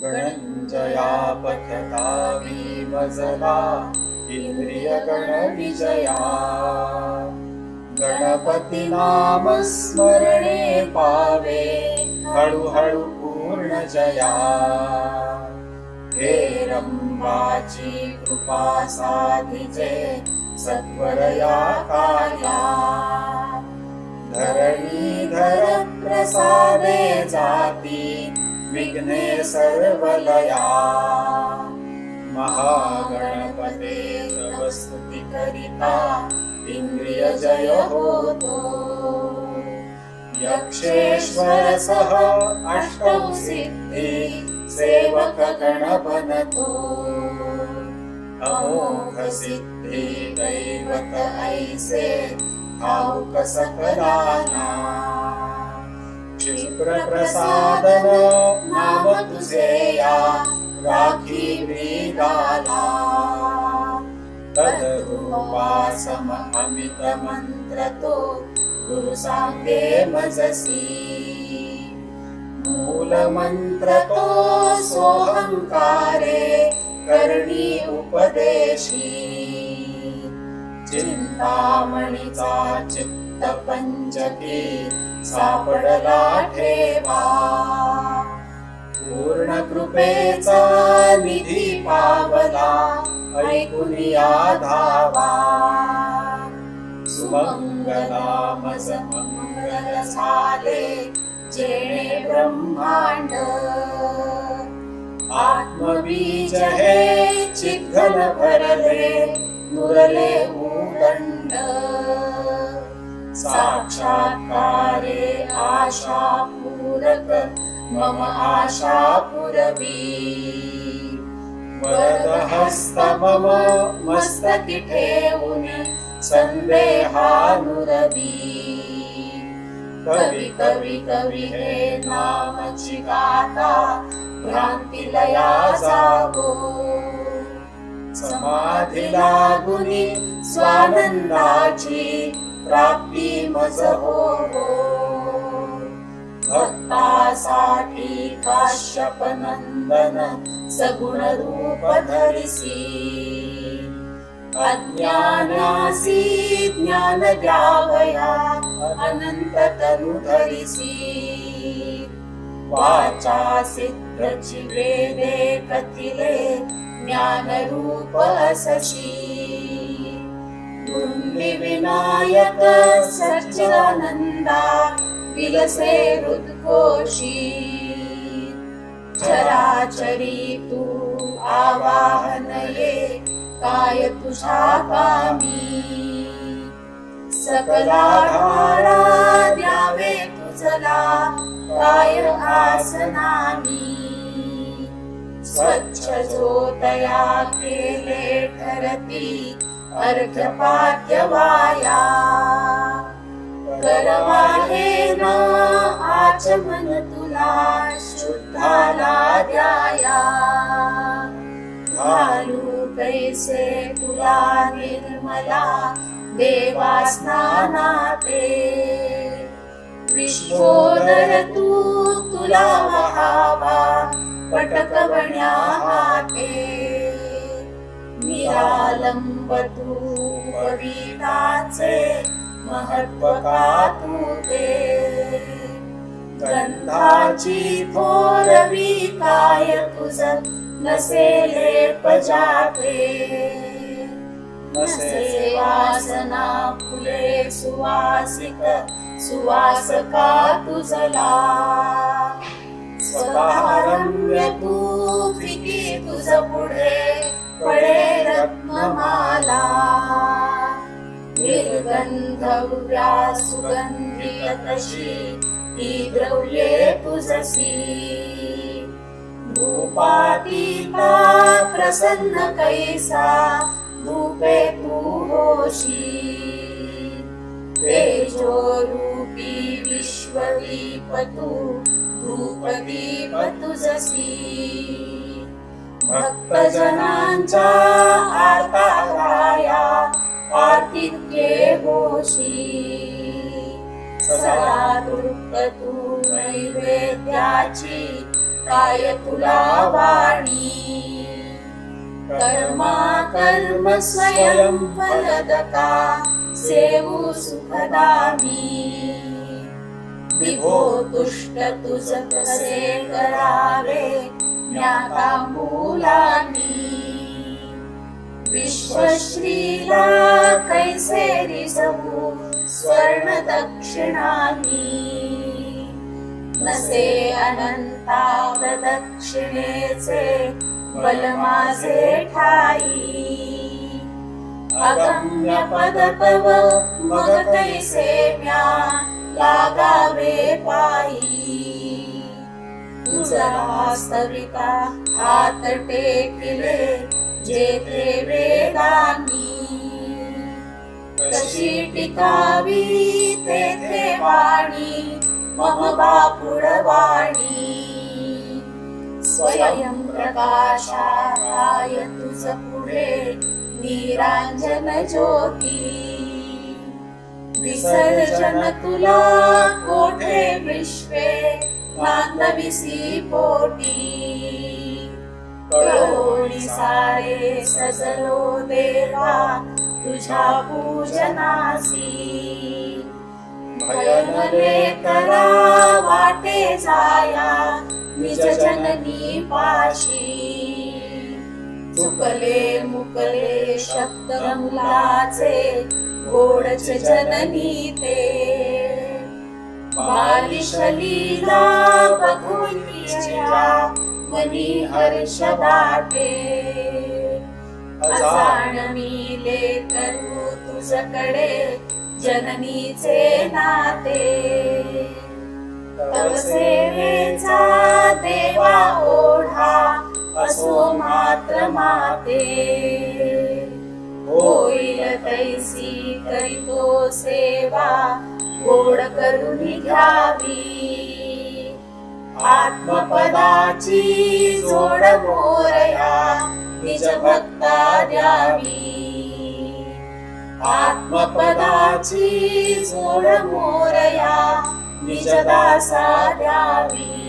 गणञ्जया पठतावी मजला इंद्रिय गण विजया गणपती नाम स्मरणे पावे हळूहळू पूर्ण जया हे रंबाची कृपा साधिजे सत्वरया काया धरणीधर प्रसादे जाती विघ्ने सर्वलया महागणपते तव स्तुति करिता इंद्रिय जय होतो यक्षेश्वर सह अष्टौ सिद्धि सेवक गण बनतो अमोघ सिद्धि दैवत ऐसे ठाऊक सकलाना क्षिप्र प्रसादन नाम तुझे या राखी मृगाला तदरूपा सम अमित मंत्र तो गुरु सांगे मजसी मूल मंत्र तो सोहंकारे करणी उपदेशी चिंतामणीचा चित्त पंचकी सापडला ठेवा पूर्ण कृपेचा निधी पावला ऐकुनिया धावा सुमंगला मज मंगल झाले जेणे ब्रह्मांड आत्मबीज हे चिघन भरले मुरले उदंड साक्षात्कारे आशा पूरक मम आशा पुरवी वरदहस्त मम मस्तकी ठेवून संदेहानुरवी कवी कवी कवी हे नामची गाता भ्रांती लया जागो समाधी लागुनी स्वानंदाची प्राप्ती मज हो भक्तासाठी काश्यप नंदन सगुण रूप धरिसी अज्ञानासी ज्ञान द्यावया अनंत तनु धरिसी वाचा सिद्धची वेदे कथिले ज्ञान रूप असशी वृंदी विनायक सच्चिदानंदा विलसे हृदकोशी चराचरी तू आवाहन ये काय तुझा कामी सकलाधारा द्यावे तुझला काय आसनामी स्वच्छ जोतया केले ठरती अर्घ्यपाद्य वाया करवाहे ना आचमन तुला शुद्धाला द्याया घालू कैसे तुला निर्मला देवा स्नानाते विश्वोदर तू तुला वहावा पटकवण्या हाते निरालंब तू कविताचे महत्व का तू ते गंधाची थोरवी काय तुझ नसेले पजाते नसे वासना फुले सुवासिक सुवास का तुझला स्वतःरम्य तू फिकी तुझ पुढे पडे रत्नमाला निर्गंधव्या सुगंधी तशी ही द्रव्ये तुझसी भूपातीता प्रसन्न कैसा धूपे तू होशी तेजो रूपी विश्वदीप तू धूपदीप तुझसी भक्तजनांच्या आर्ताराया आतिथ्ये होशी सदा तृप्त तू नैवेद्याची काय तुला वाणी कर्मा कर्म स्वयं फलदता सेवू सुखदामी विभो तुष्ट तुझ कसे करावे ज्ञाता मूलानी विश्वश्रीला कैसे रिझवू स्वर्ण दक्षिणानी नसे अनंता प्रदक्षिणेचे बल माझे ठाई अगम्य पद तव मग कैसे म्या लागावे पायी तुझा वास्तविका हात टेकिले जेथे वेदानी कशी टिकावी तेथे वाणी मम बापुडवाणी स्वयं प्रकाशाय तुझ पुढे निरांजन ज्योती विसर्जन तुला कोठे विश्वे नांदविसी पोटी करोनी सारे सजलो देवा तुझ्या पूजनासी भयनले करा वाटे जाया निज जननी पाशी चुकले मुकले शब्द रंगलाचे गोडच जननी ते बालिश लीला बघून तिच्या मनी हर्ष दाटे अजाण मिले करू तुझकडे जननीचे नाते तव सेवेचा देवा ओढा असो मात्र माते होईल तैसी करीतो सेवा गोड करून घ्यावी आत्मपदाची जोड मोरया निज भक्ता द्यावी आत्मपदाची जोड मोरया निज दासा द्यावी